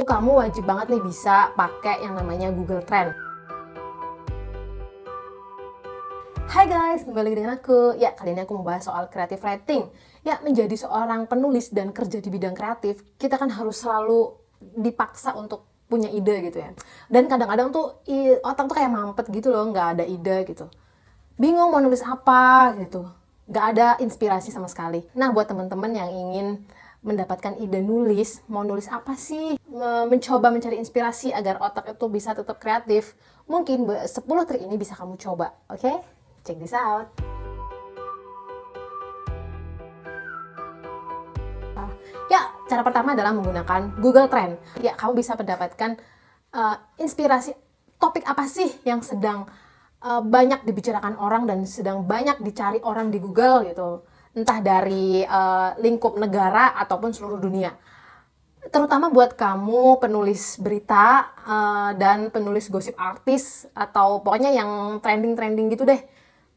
kamu wajib banget nih bisa pakai yang namanya Google Trend. Hai guys, kembali lagi dengan aku. Ya, kali ini aku mau bahas soal creative writing. Ya, menjadi seorang penulis dan kerja di bidang kreatif, kita kan harus selalu dipaksa untuk punya ide gitu ya. Dan kadang-kadang tuh otak tuh kayak mampet gitu loh, nggak ada ide gitu. Bingung mau nulis apa gitu. Nggak ada inspirasi sama sekali. Nah, buat teman-teman yang ingin mendapatkan ide nulis, mau nulis apa sih? Mencoba mencari inspirasi agar otak itu bisa tetap kreatif. Mungkin 10 trik ini bisa kamu coba, oke? Check this out. Ya, cara pertama adalah menggunakan Google Trend. Ya, kamu bisa mendapatkan inspirasi topik apa sih yang sedang banyak dibicarakan orang dan sedang banyak dicari orang di Google gitu. Entah dari lingkup negara ataupun seluruh dunia. Terutama buat kamu penulis berita dan penulis gosip artis atau pokoknya yang trending-trending gitu deh.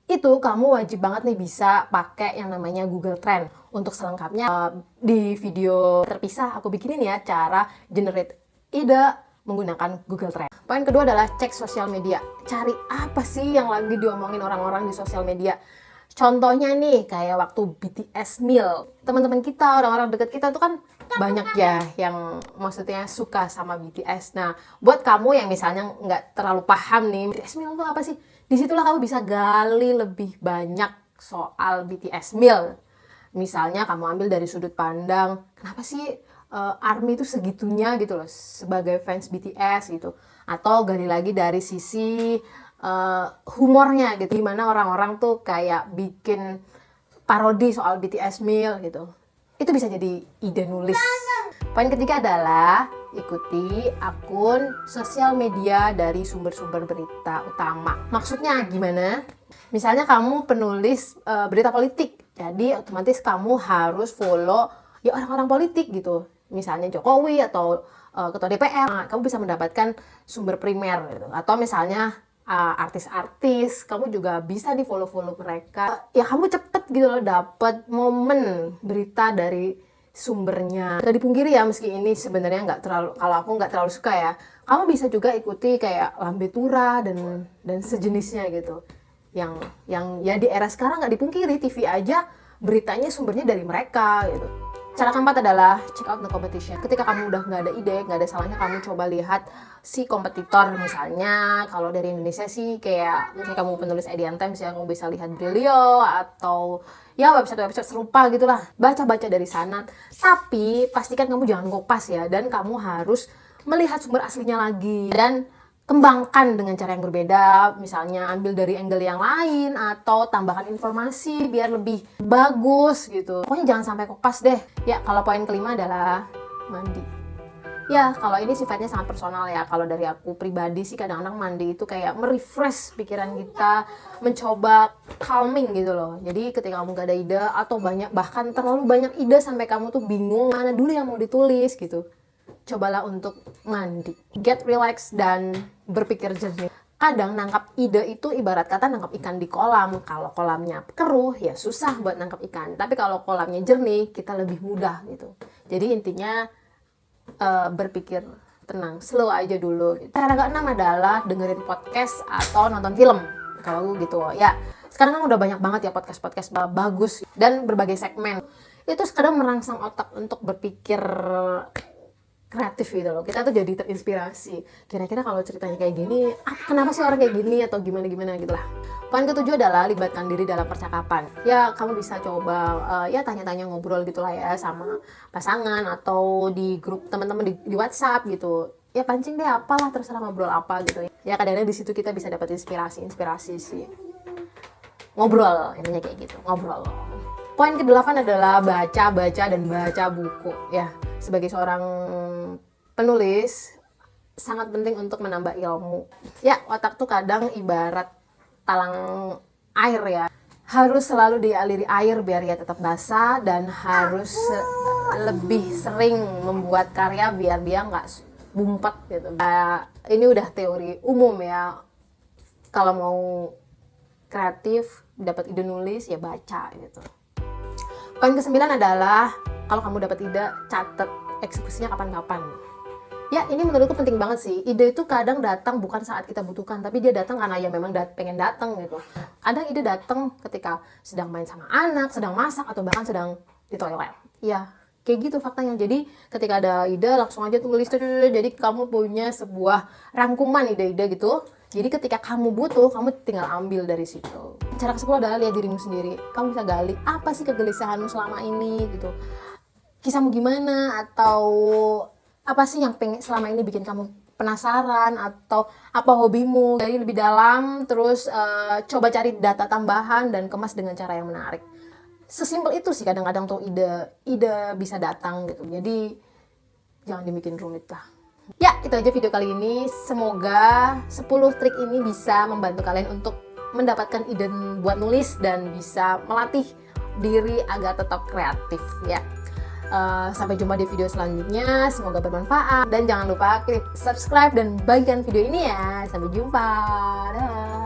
Itu kamu wajib banget nih bisa pakai yang namanya Google Trend. Untuk selengkapnya di video terpisah aku bikinin ya cara generate ide menggunakan Google Trend. Poin kedua adalah cek sosial media. Cari apa sih yang lagi diomongin orang-orang di sosial media. Contohnya nih kayak waktu BTS Meal. Teman-teman kita, orang-orang deket kita tuh kan banyak ya yang maksudnya suka sama BTS. Nah, buat kamu yang misalnya nggak terlalu paham nih, BTS Meal itu apa sih? Disitulah kamu bisa gali lebih banyak soal BTS Meal. Misalnya kamu ambil dari sudut pandang, kenapa sih ARMY itu segitunya gitu loh sebagai fans BTS gitu. Atau gali lagi dari sisi humornya gitu, gimana orang-orang tuh kayak bikin parodi soal BTS Meal gitu. Itu bisa jadi ide nulis. Poin ketiga adalah ikuti akun sosial media dari sumber-sumber berita utama. Maksudnya gimana? Misalnya kamu penulis berita politik, jadi otomatis kamu harus follow ya orang-orang politik gitu. Misalnya Jokowi atau ketua DPR. Nah, kamu bisa mendapatkan sumber primer gitu. Atau misalnya artis-artis, kamu juga bisa di follow-follow mereka. Ya kamu cepet gitu loh dapet momen berita dari sumbernya. Gak dipungkiri ya, meski ini sebenarnya nggak terlalu, kalau aku nggak terlalu suka ya, kamu bisa juga ikuti kayak Lambe Tura dan sejenisnya gitu. Yang ya di era sekarang nggak dipungkiri, TV aja beritanya sumbernya dari mereka gitu. Cara keempat adalah check out the competition. Ketika kamu udah nggak ada ide, nggak ada salahnya kamu coba lihat si kompetitor. Misalnya kalau dari Indonesia sih kayak misalnya kamu penulis Edian Times ya, kamu bisa lihat Brilio atau ya website-website serupa gitulah. Baca-baca dari sana. Tapi pastikan kamu jangan kopas ya, dan kamu harus melihat sumber aslinya lagi dan kembangkan dengan cara yang berbeda, misalnya ambil dari angle yang lain atau tambahkan informasi biar lebih bagus gitu. Pokoknya jangan sampai kopas deh. Ya, kalau poin kelima adalah mandi. Ya, kalau ini sifatnya sangat personal ya. Kalau dari aku pribadi sih kadang-kadang mandi itu kayak merefresh pikiran kita, mencoba calming gitu loh. Jadi ketika kamu gak ada ide atau bahkan terlalu banyak ide sampai kamu tuh bingung mana dulu yang mau ditulis gitu, cobalah untuk mandi, get relax dan berpikir jernih. Kadang nangkap ide itu ibarat kata nangkap ikan di kolam. Kalau kolamnya keruh ya susah buat nangkap ikan, tapi kalau kolamnya jernih kita lebih mudah gitu. Jadi intinya berpikir tenang, slow aja dulu. Cara keenam adalah dengerin podcast atau nonton film kalau gitu ya. Sekarang kan udah banyak banget ya podcast-podcast bagus dan berbagai segmen. Itu sekarang merangsang otak untuk berpikir kreatif gitu loh. Kita tuh jadi terinspirasi. Kira-kira kalau ceritanya kayak gini, kenapa sih orang kayak gini atau gimana-gimana gitu lah. Poin ketujuh adalah libatkan diri dalam percakapan. Ya, kamu bisa coba ya tanya-tanya ngobrol gitulah ya sama pasangan atau di grup teman-teman di WhatsApp gitu. Ya pancing deh apalah, terserah ngobrol apa gitu. Ya kadang-kadang di situ kita bisa dapat inspirasi sih. Ngobrol, intinya kayak gitu, ngobrol. Poin ke-8 adalah baca buku ya. Sebagai seorang penulis sangat penting untuk menambah ilmu. Ya, otak tuh kadang ibarat talang air ya. Harus selalu dialiri air biar ya tetap basah dan harus lebih sering membuat karya biar dia nggak bumpet gitu. Ini udah teori umum ya. Kalau mau kreatif, dapat ide nulis ya baca gitu. Poin ke-9 adalah kalau kamu dapat ide, catat eksekusinya kapan-kapan. Ya, ini menurutku penting banget sih. Ide itu kadang datang bukan saat kita butuhkan, tapi dia datang karena ya memang pengen datang gitu. Kadang ide datang ketika sedang main sama anak, sedang masak, atau bahkan sedang di toilet. Ya, kayak gitu faktanya. Jadi ketika ada ide langsung aja tulis. Jadi kamu punya sebuah rangkuman ide-ide gitu. Jadi ketika kamu butuh, kamu tinggal ambil dari situ. Cara ke-10 adalah lihat dirimu sendiri. Kamu bisa gali apa sih kegelisahanmu selama ini gitu. Kisahmu gimana, atau apa sih yang selama ini bikin kamu penasaran, atau apa hobimu. Dari lebih dalam, terus coba cari data tambahan dan kemas dengan cara yang menarik. Sesimpel itu sih kadang-kadang tuh ide bisa datang gitu. Jadi jangan dibikin rumit lah. Ya, itu aja video kali ini. Semoga 10 trik ini bisa membantu kalian untuk mendapatkan ide buat nulis dan bisa melatih diri agar tetap kreatif ya. Sampai jumpa di video selanjutnya. Semoga bermanfaat dan jangan lupa klik subscribe dan bagikan video ini ya. Sampai jumpa. Dah.